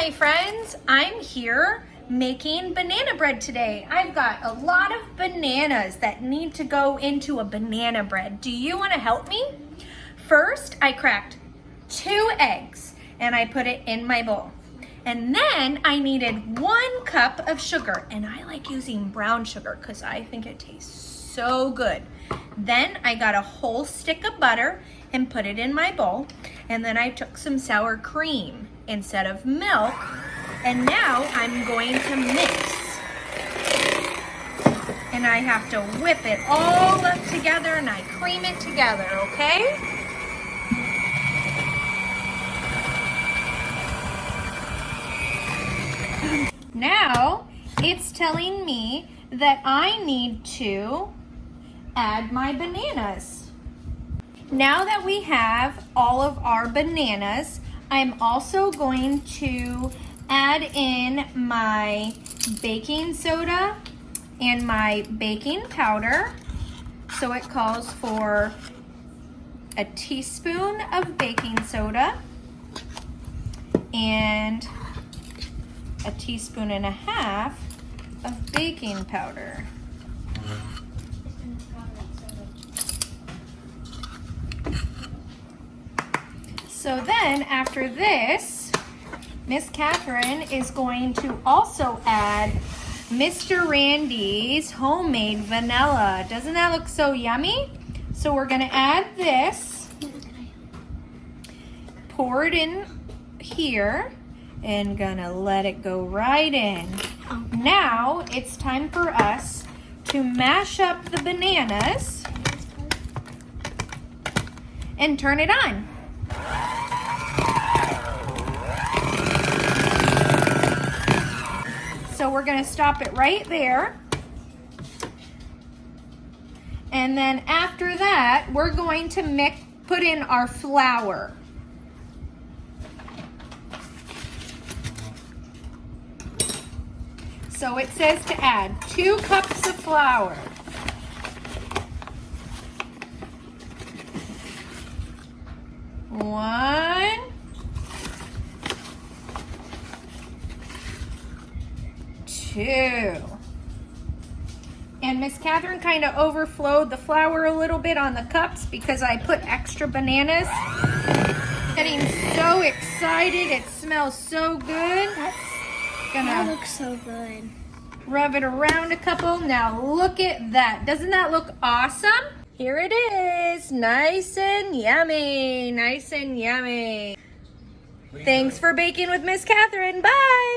my friends. I'm here making banana bread today. I've got a lot of bananas that need to go into a banana bread. Do you want to help me? First, I cracked 2 eggs and I put it in my bowl. And then I needed 1 cup of sugar, and I like using brown sugar because I think it tastes so good. Then I got a whole stick of butter and put it in my bowl. And then I took some sour cream instead of milk. And now I'm going to mix. And I have to whip it all up together and I cream it together, okay? Now it's telling me that I need to add my bananas. Now that we have all of our bananas, I'm also going to add in my baking soda and my baking powder. So it calls for a teaspoon of baking soda and a teaspoon and a half of baking powder. So then after this, Ms. Katherine is going to also add Mr. Randy's homemade vanilla. Doesn't that look so yummy? So we're gonna add this, pour it in here, and gonna let it go right in. Now it's time for us to mash up the bananas and turn it on. So we're gonna stop it right there. And then after that, we're going to put in our flour. So it says to add 2 cups of flour. One, 2. And Ms. Katherine kind of overflowed the flour a little bit on the cups because I put extra bananas. Getting so excited. It smells so good. That looks so good. Rub it around a couple. Now look at that. Doesn't that look awesome? Here it is. Nice and yummy. Nice and yummy. Thanks for baking with Ms. Katherine. Bye.